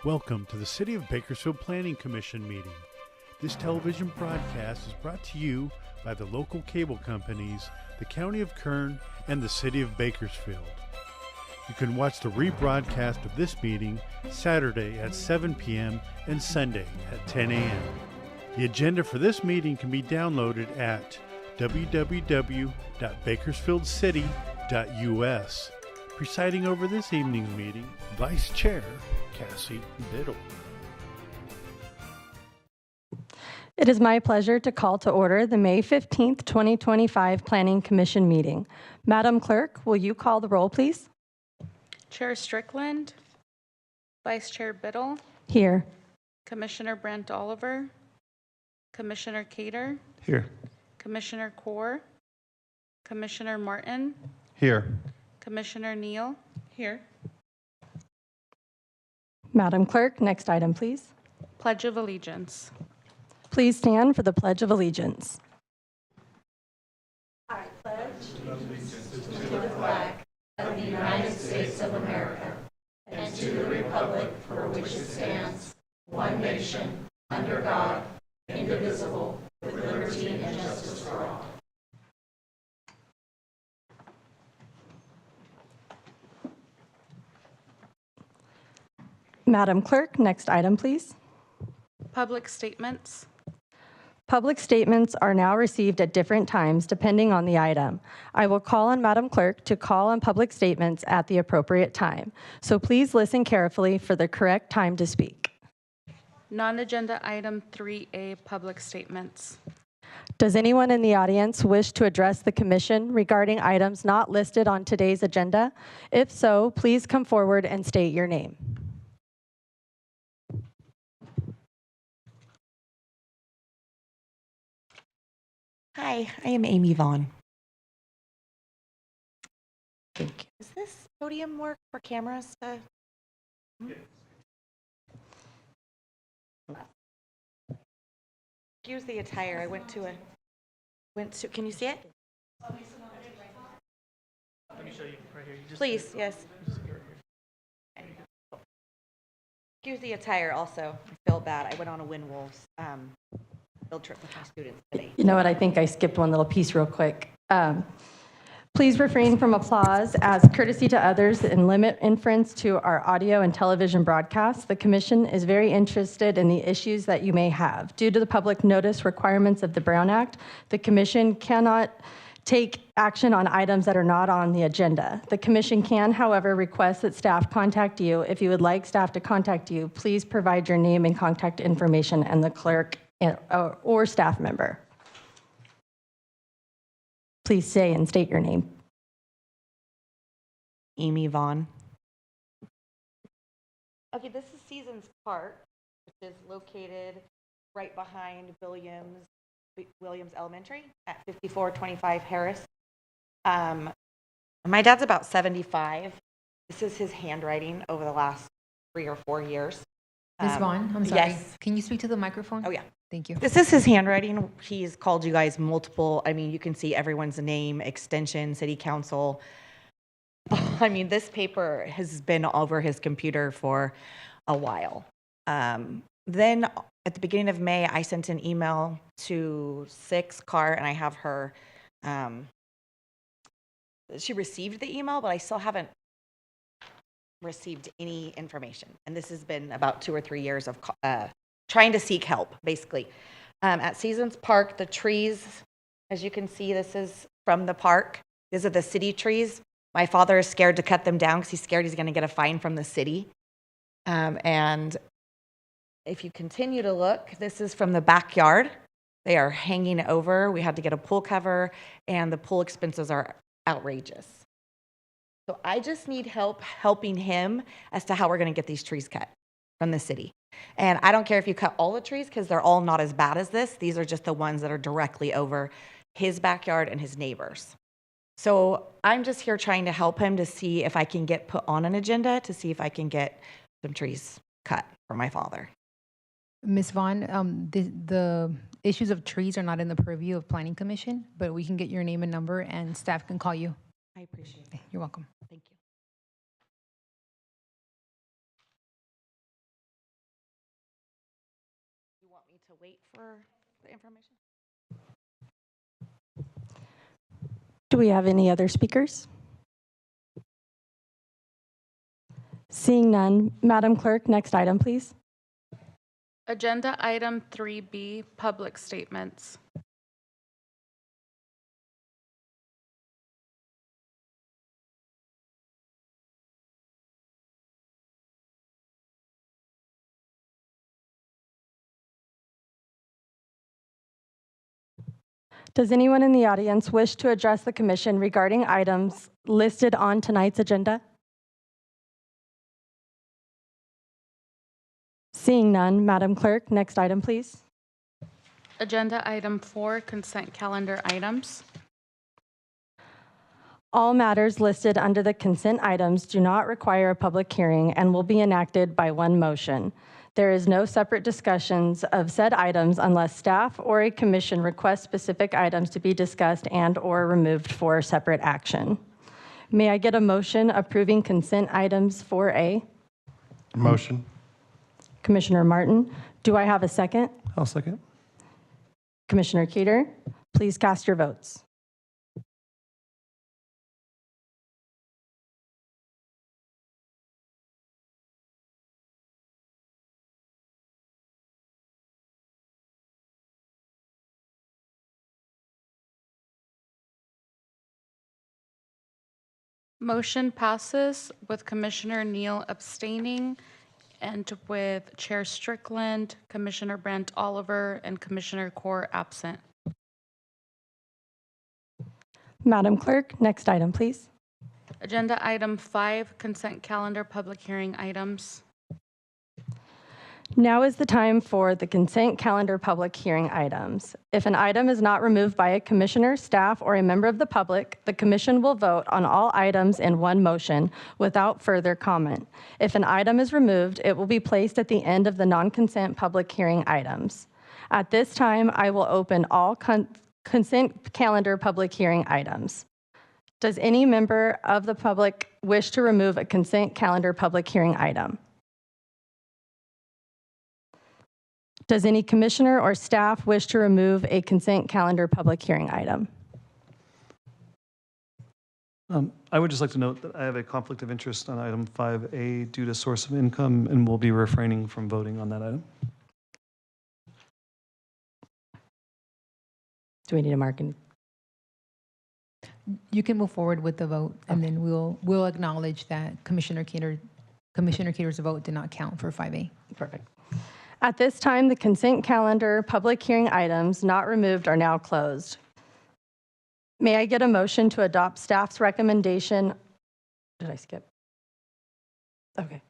Welcome to the City of Bakersfield Planning Commission meeting. This television broadcast is brought to you by the local cable companies, the County of Kern, and the City of Bakersfield. You can watch the rebroadcast of this meeting Saturday at 7 p.m. and Sunday at 10 a.m. The agenda for this meeting can be downloaded at www.bakersfieldcity.us. Presiding over this evening's meeting, Vice Chair Cassie Biddle. It is my pleasure to call to order the May 15th, 2025 Planning Commission meeting. Madam Clerk, will you call the roll, please? Chair Strickland, Vice Chair Biddle, Here. Commissioner Brent Oliver, Commissioner Cater, Here. Commissioner Kaur, Commissioner Martin, Here. Commissioner Neal, here. Madam Clerk, next item, please. Pledge of Allegiance. Please stand for the Pledge of Allegiance. Madam Clerk, next item, please. Public statements. Public statements are now received at different times depending on the item. I will call on Madam Clerk to call on public statements at the appropriate time. So please listen carefully for the correct time to speak. Non-agenda item 3A, public statements. Does anyone in the audience wish to address the commission regarding items not listed on today's agenda? If so, please come forward and state your name. Hi, I am Amy Vaughn. Thank you. Does this podium work for cameras? Excuse the attire. I went to, can you see it? Let me show you right here. You just Please, yes. Excuse the attire also. I feel bad. I went on a Win Wolves field trip with my students today. You know what, I think I skipped one little piece real quick. Please refrain from applause as courtesy to others and limit inference to our audio and television broadcasts. The Commission is very interested in the issues that you may have. Due to the public notice requirements of the Brown Act, the Commission cannot take action on items that are not on the agenda. The Commission can, however, request that staff contact you. If you would like staff to contact you, please provide your name and contact information and the clerk or staff member. Please say and state your name. Amy Vaughn. Okay, this is Seasons Park, which is located right behind Williams Elementary at 5425 Harris. My dad's about 75. This is his handwriting over the last 3 or 4 years. Ms. Vaughn, I'm sorry. Yes. Can you speak to the microphone? Oh, yeah. Thank you. This is his handwriting. He's called you guys multiple. I mean, you can see everyone's name, extension, city council. I mean, this paper has been over his computer for a while. Then at the beginning of May, I sent an email to Carr, and I have her, she received the email, but I still haven't received any information. And this has been about 2 or 3 years of trying to seek help, basically. At Seasons Park, the trees, as you can see, this is from the park. These are the city trees. My father is scared to cut them down because he's scared he's going to get a fine from the city. And if you continue to look, this is from the backyard. They are hanging over. We had to get a pool cover, and the pool expenses are outrageous. So I just need help helping him as to how we're going to get these trees cut from the city. And I don't care if you cut all the trees because they're all not as bad as this. These are just the ones that are directly over his backyard and his neighbors. So I'm just here trying to help him to see if I can get put on an agenda to see if I can get some trees cut for my father. Ms. Vaughn, the issues of trees are not in the purview of Planning Commission, but we can get your name and number and staff can call you. I appreciate it. You're welcome. Thank you. for the information. Do we have any other speakers? Seeing none, Madam Clerk, next item, please. Agenda item 3B, public statements. Does anyone in the audience wish to address the commission regarding items listed on tonight's agenda? Seeing none, Madam Clerk, next item, please. Agenda item 4, consent calendar items. All matters listed under the consent items do not require a public hearing and will be enacted by one motion. There is no separate discussions of said items unless staff or a commission requests specific items to be discussed and/or removed for separate action. May I get a motion approving consent items 4A? Motion. Commissioner Martin, do I have a second? I'll second. Commissioner Keeter, please cast your votes. Motion passes with Commissioner Neal abstaining and with Chair Strickland, Commissioner Brent Oliver, and Commissioner Core absent. Madam Clerk, next item, please. Agenda item 5, consent calendar public hearing items. Now is the time for the consent calendar public hearing items. If an item is not removed by a commissioner, staff, or a member of the public, the commission will vote on all items in one motion without further comment. If an item is removed, it will be placed at the end of the non-consent public hearing items. At this time, I will open all consent calendar public hearing items. Does any member of the public wish to remove a consent calendar public hearing item? Does any commissioner or staff wish to remove a consent calendar public hearing item? I would just like to note that I have a conflict of interest on item 5A due to source of income and will be refraining from voting on that item. Do we need a marking? You can move forward with the vote, and then we'll acknowledge that Commissioner Keeter's vote did not count for 5A. Perfect. At this time, the consent calendar public hearing items not removed are now closed. May I get a motion to adopt staff's recommendation? Did I skip? Okay.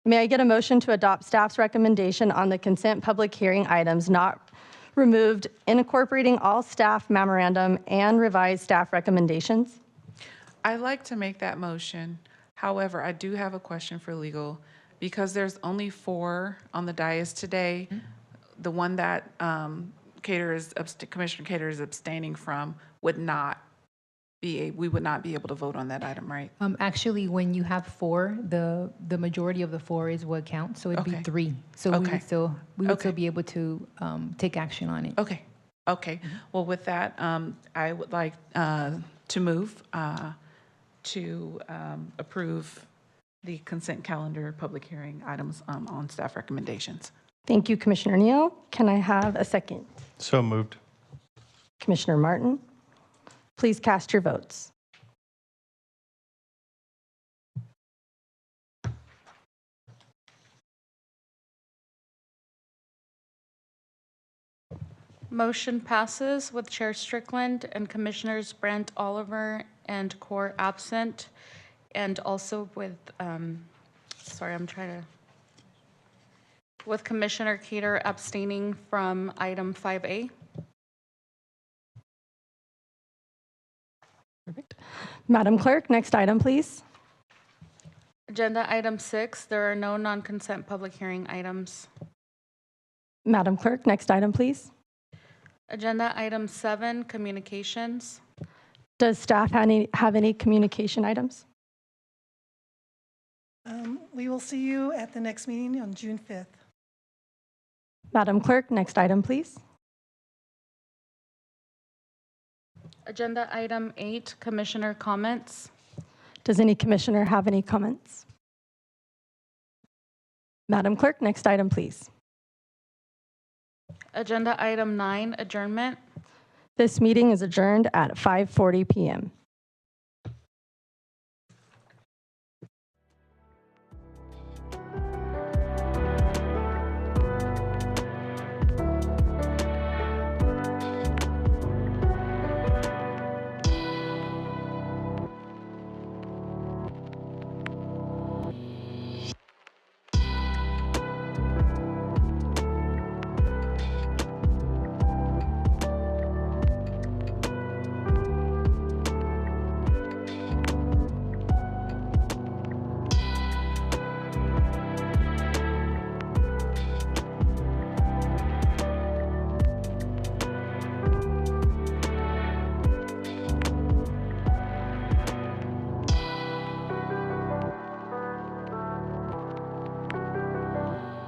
May I get a motion to adopt staff's recommendation on the consent public hearing items not removed, incorporating all staff memorandum and revised staff recommendations? I'd like to make that motion. However, I do have a question for legal. Because there's only 4 on the dais today, the one that Commissioner Cater is abstaining from would not we would not be able to vote on that item, right? Actually, when you have 4, the majority of the 4 is what counts, so it'd be Okay. 3. So we Okay. would still Okay. be able to take action on it. Okay. Well, with that, I would like to move to approve the consent calendar public hearing items on staff recommendations. Thank you, Commissioner Neal. Can I have a second? So moved. Commissioner Martin, please cast your votes. Motion passes with Chair Strickland and Commissioners Brent Oliver and Core absent, and also with, with Commissioner Keeter abstaining from item 5A. Perfect. Madam Clerk, next item, please. Agenda item 6, there are no non-consent public hearing items. Madam Clerk, next item, please. Agenda item 7, communications. Does staff have any communication items? We will see you at the next meeting on June 5th. Madam Clerk, next item, please. Agenda item 8, commissioner comments. Does any commissioner have any comments? Madam Clerk, next item, please. Agenda item 9, adjournment. This meeting is adjourned at 5:40 p.m.